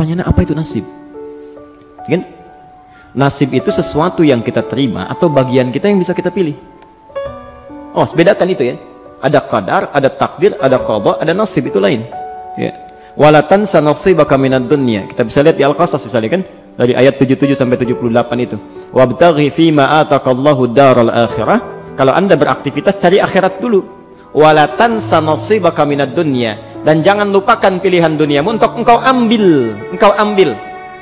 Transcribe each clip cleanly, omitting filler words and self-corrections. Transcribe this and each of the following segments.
pertanyaannya apa itu nasib? Kan? Nasib itu sesuatu yang kita terima atau bagian kita yang bisa kita pilih. Oh, bedakan itu ya. Ada qadar, ada takdir, ada qada, ada nasib, itu lain. Ya. Wala tansa nasibaka minad dunya. Kita bisa lihat di Al-Qasas misalnya kan, dari ayat 77 sampai 78 itu. Wabtaghi fima ataqallahu daral akhirah. Kalau Anda beraktivitas cari akhirat dulu. Wala tansa nasibaka minad dunya. Dan jangan lupakan pilihan duniamu untuk engkau ambil. Engkau ambil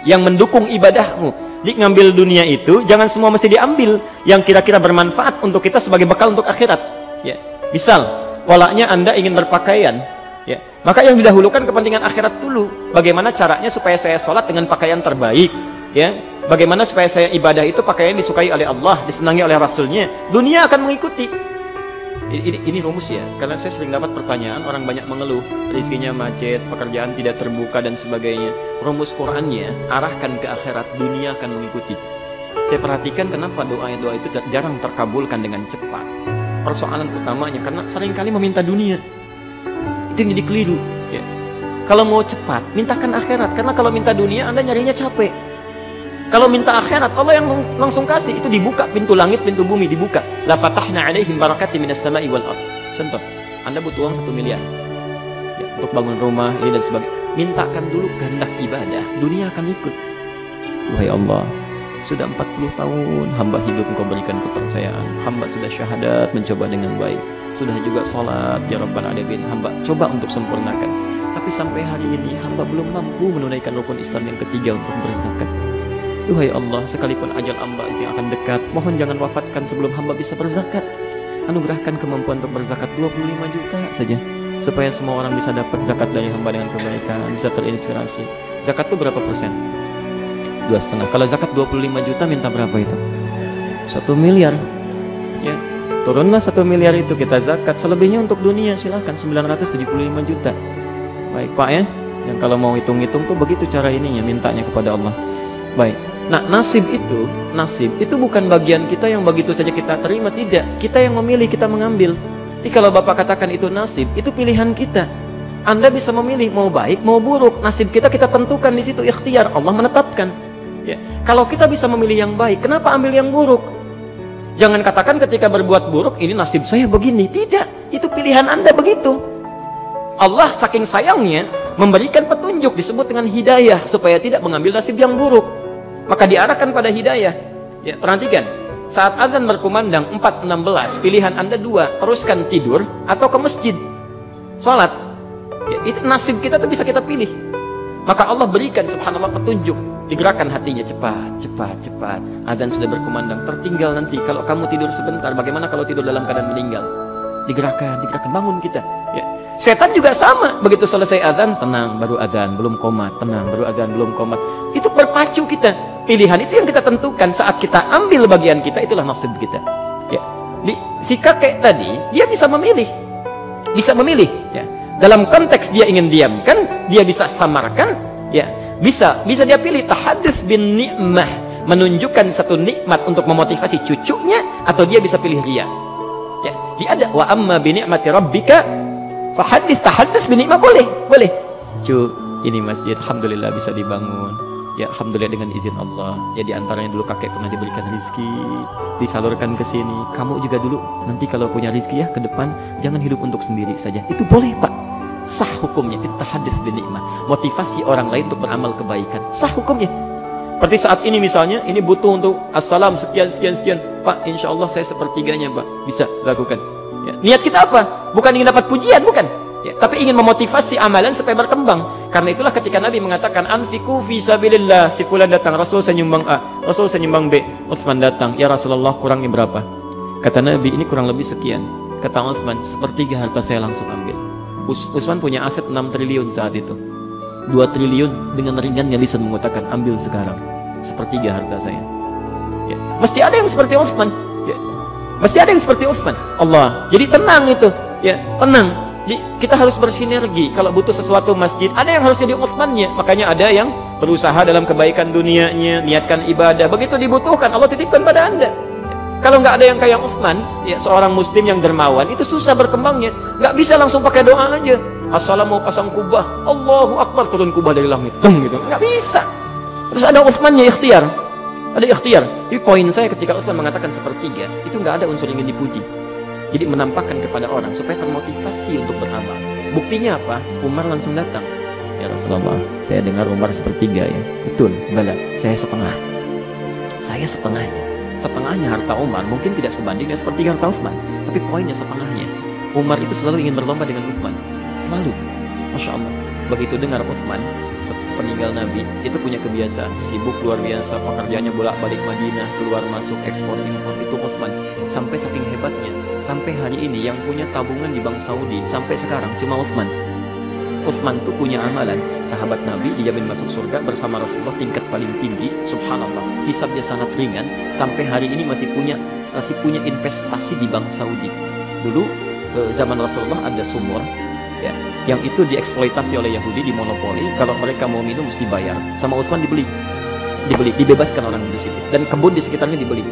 yang mendukung ibadahmu. Jadi ngambil dunia itu jangan semua mesti diambil, yang kira-kira bermanfaat untuk kita sebagai bekal untuk akhirat. Ya. Misal, polanya Anda ingin berpakaian, ya, maka yang didahulukan kepentingan akhirat dulu. Bagaimana caranya supaya saya sholat dengan pakaian terbaik, ya? Bagaimana supaya saya ibadah itu pakaian disukai oleh Allah, disenangi oleh Rasulnya. Dunia akan mengikuti. Ini rumus ya, karena saya sering dapat pertanyaan, orang banyak mengeluh, rezekinya macet, pekerjaan tidak terbuka dan sebagainya. Rumus Qurannya, arahkan ke akhirat, dunia akan mengikuti. Saya perhatikan kenapa doa-doa itu jarang terkabulkan dengan cepat. Persoalan utamanya karena seringkali meminta dunia. Itu yang jadi keliru. Ya. Kalau mau cepat, mintakan akhirat, karena kalau minta dunia Anda nyarinya capek. Kalau minta akhirat, Allah yang langsung kasih. Itu dibuka pintu langit, pintu bumi dibuka. La fatahna alaihim barakati minas sama'i wal ard. Contoh, Anda butuh uang 1 miliar ya, untuk bangun rumah ini dan sebagainya. Mintakan dulu kehendak ibadah, dunia akan ikut. Wahai Allah, sudah 40 tahun hamba hidup Engkau berikan kepercayaan. Hamba sudah syahadat, mencoba dengan baik. Sudah juga salat, ya Rabbal Alamin, hamba coba untuk sempurnakan. Tapi sampai hari ini hamba belum mampu menunaikan rukun Islam yang ketiga untuk berzakat. Duhai Allah, sekalipun ajal hamba itu akan dekat, mohon jangan wafatkan sebelum hamba bisa berzakat. Anugerahkan kemampuan untuk berzakat 25 juta saja, supaya semua orang bisa dapat zakat dari hamba dengan kebaikan, bisa terinspirasi. Zakat itu berapa persen? 2,5. Kalau zakat 25 juta minta berapa itu? 1 miliar. Ya, turunlah 1 miliar itu kita zakat. Selebihnya untuk dunia silakan 975 juta. Baik Pak ya, yang kalau mau hitung-hitung tuh begitu cara ininya, mintanya kepada Allah. Baik. Nah, nasib itu bukan bagian kita yang begitu saja kita terima, tidak. Kita yang memilih, kita mengambil. Jadi kalau Bapak katakan itu nasib, itu pilihan kita. Anda bisa memilih mau baik, mau buruk. Nasib kita tentukan di situ, ikhtiar Allah menetapkan. Ya. Kalau kita bisa memilih yang baik, kenapa ambil yang buruk? Jangan katakan ketika berbuat buruk, ini nasib saya begini. Tidak, itu pilihan Anda begitu. Allah saking sayangnya memberikan petunjuk, disebut dengan hidayah, supaya tidak mengambil nasib yang buruk. Maka diarahkan pada hidayah. Ya, perhatikan, saat azan berkumandang 4.16, pilihan Anda 2, teruskan tidur atau ke masjid sholat. Ya, itu nasib kita tuh bisa kita pilih. Maka Allah berikan subhanallah petunjuk, digerakkan hatinya, cepat. Azan sudah berkumandang, tertinggal nanti kalau kamu tidur sebentar, bagaimana kalau tidur dalam keadaan meninggal? Digerakkan, bangun kita. Ya. Setan juga sama, begitu selesai azan, tenang, baru azan, belum komat, tenang, baru azan, belum komat. Itu berpacu kita. Pilihan itu yang kita tentukan. Saat kita ambil bagian kita, itulah nasib kita. Ya. Si kakek tadi, dia bisa memilih. Ya. Dalam konteks dia ingin diamkan, dia bisa samarkan, ya. Bisa dia pilih tahadduts bin ni'mah, menunjukkan satu nikmat untuk memotivasi cucunya, atau dia bisa pilih riya. Ya, dia ada wa amma bi ni'mati rabbika tahadduts bi ni'mah, boleh. Ini masjid alhamdulillah bisa dibangun. Ya alhamdulillah dengan izin Allah. Ya diantaranya dulu kakek pernah diberikan rezeki, disalurkan ke sini. Kamu juga dulu nanti kalau punya rezeki ya ke depan jangan hidup untuk sendiri saja. Itu boleh Pak. Sah hukumnya. Itu tahadduts bi ni'mah. Motivasi orang lain untuk beramal kebaikan. Sah hukumnya. Seperti saat ini misalnya, ini butuh untuk assalam sekian. Pak, insya Allah saya sepertiganya Pak. Bisa lakukan. Ya. Niat kita apa? Bukan ingin dapat pujian, bukan. Ya, tapi ingin memotivasi amalan supaya berkembang. Karena itulah ketika Nabi mengatakan anfiqu fi sabilillah, si fulan datang, Rasul saya nyumbang A, Rasul saya nyumbang B, Utsman datang, ya Rasulullah kurangnya berapa? Kata Nabi, ini kurang lebih sekian. Kata Utsman, 1/3 harta saya langsung ambil. Utsman punya aset 6 triliun saat itu. 2 triliun dengan ringannya lisan mengatakan ambil sekarang, 1/3 harta saya. Ya. Mesti ada yang seperti Utsman. Ya. Mesti ada yang seperti Utsman. Allah. Jadi tenang itu, ya tenang. Jadi, kita harus bersinergi. Kalau butuh sesuatu masjid, ada yang harus jadi Utsmannya. Makanya ada yang berusaha dalam kebaikan dunianya, niatkan ibadah. Begitu dibutuhkan, Allah titipkan pada Anda. Kalau nggak ada yang kayak Utsman, ya seorang muslim yang dermawan, itu susah berkembangnya. Nggak bisa langsung pakai doa aja. Assalam mau pasang kubah, Allahu Akbar, turun kubah dari langit, gitu. Nggak bisa. Terus ada Utsmannya ikhtiar, ada ikhtiar. Jadi poin saya ketika Utsman mengatakan sepertiga, itu nggak ada unsur ingin dipuji. Jadi menampakkan kepada orang supaya termotivasi untuk beramal. Buktinya apa? Umar langsung datang. Ya Rasulullah, saya dengar Umar sepertiga ya. Betul, bala, saya setengah. Saya setengahnya. Setengahnya harta Umar mungkin tidak sebanding dengan sepertiga harta Utsman, tapi poinnya setengahnya. Umar itu selalu ingin berlomba dengan Utsman. Selalu. Masya Allah. Begitu dengar Utsman sepeninggal Nabi itu punya kebiasaan sibuk luar biasa, pekerjaannya bolak-balik Madinah, keluar masuk, ekspor impor, itu Utsman. Sampai saking hebatnya, sampai hari ini yang punya tabungan di Bank Saudi sampai sekarang cuma Utsman. Utsman tuh punya amalan sahabat Nabi dijamin masuk surga bersama Rasulullah tingkat paling tinggi, subhanallah, hisabnya sangat ringan, sampai hari ini masih punya investasi di Bank Saudi. Dulu zaman Rasulullah ada sumur ya, yang itu dieksploitasi oleh Yahudi, dimonopoli. Kalau mereka mau minum mesti bayar. Sama Utsman dibeli, dibebaskan orang di situ. Dan kebun di sekitarnya dibeli.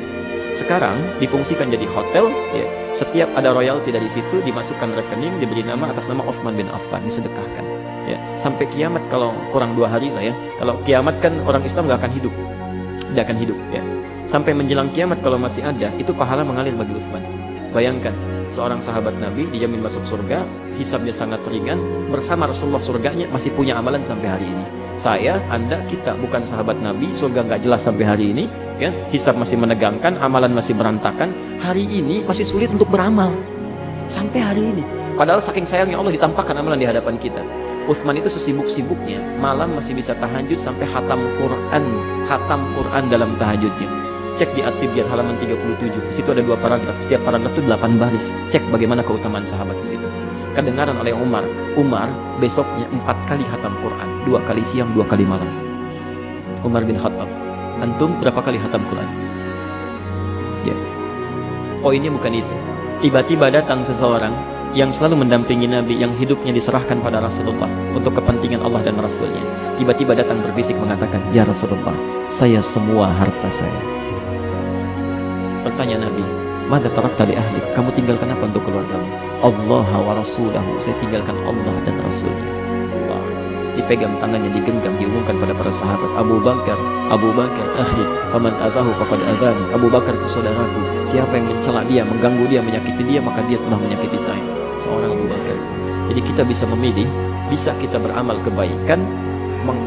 Sekarang difungsikan jadi hotel. Ya. Setiap ada royalti dari situ dimasukkan rekening, diberi nama atas nama Utsman bin Affan, disedekahkan. Ya. Sampai kiamat kalau kurang 2 hari lah ya. Kalau kiamat kan orang Islam nggak akan hidup, tidak akan hidup. Ya. Sampai menjelang kiamat kalau masih ada, itu pahala mengalir bagi Utsman. Bayangkan. Seorang sahabat Nabi dijamin masuk surga, hisabnya sangat ringan, bersama Rasulullah surganya masih punya amalan sampai hari ini. Saya, Anda, kita bukan sahabat Nabi, surga nggak jelas sampai hari ini, ya, hisab masih menegangkan, amalan masih berantakan, hari ini masih sulit untuk beramal. Sampai hari ini. Padahal saking sayangnya Allah ditampakkan amalan di hadapan kita. Utsman itu sesibuk-sibuknya, malam masih bisa tahajud sampai hatam Quran dalam tahajudnya. Cek di At-Tibyan halaman 37. Di situ ada 2 paragraf. Setiap paragraf itu 8 baris. Cek bagaimana keutamaan sahabat di situ. Kedengaran oleh Umar. Umar besoknya 4 kali khatam Quran. 2 kali siang, 2 kali malam. Umar bin Khattab. Antum berapa kali khatam Quran? Ya. Poinnya bukan itu. Tiba-tiba datang seseorang yang selalu mendampingi Nabi, yang hidupnya diserahkan pada Rasulullah untuk kepentingan Allah dan Rasulnya. Tiba-tiba datang berbisik mengatakan, "Ya Rasulullah, saya semua harta saya." Bertanya Nabi, "Mada tarakta li ahlik?" Kamu tinggalkan apa untuk keluargamu? Allah wa rasulahu. Saya tinggalkan Allah dan Rasulnya. Allah. Dipegang tangannya, digenggam, diumumkan pada para sahabat. Abu Bakar, akhi, faman adahu faqad adani. Abu Bakar itu saudaraku. Siapa yang mencela dia, mengganggu dia, menyakiti dia, maka dia telah menyakiti saya. Seorang Abu Bakar. Jadi kita bisa memilih, bisa kita beramal kebaikan,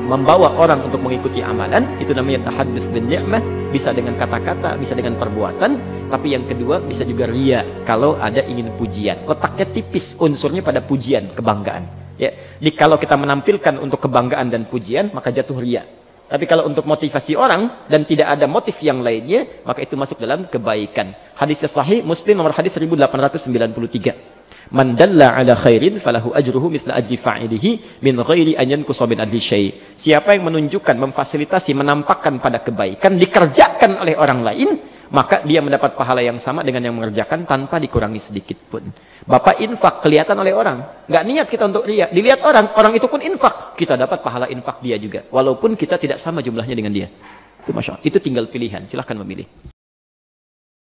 membawa orang untuk mengikuti amalan, itu namanya tahaddus bin ni'mah, bisa dengan kata-kata, bisa dengan perbuatan, tapi yang kedua bisa juga riya, kalau ada ingin pujian. Letaknya tipis unsurnya pada pujian, kebanggaan. Ya, jadi kalau kita menampilkan untuk kebanggaan dan pujian, maka jatuh riya. Tapi kalau untuk motivasi orang dan tidak ada motif yang lainnya, maka itu masuk dalam kebaikan. Hadisnya sahih, Muslim nomor hadis 1893. Man dalla ala khairin falahu ajruhu misla ajri fa'ilihi min ghairi an yanqusa min adli syai'. Siapa yang menunjukkan, memfasilitasi, menampakkan pada kebaikan dikerjakan oleh orang lain, maka dia mendapat pahala yang sama dengan yang mengerjakan tanpa dikurangi sedikit pun. Bapak infak kelihatan oleh orang, nggak niat kita untuk riya, dilihat orang itu pun infak, kita dapat pahala infak dia juga, walaupun kita tidak sama jumlahnya dengan dia. Itu masya Allah, itu tinggal pilihan, silahkan memilih.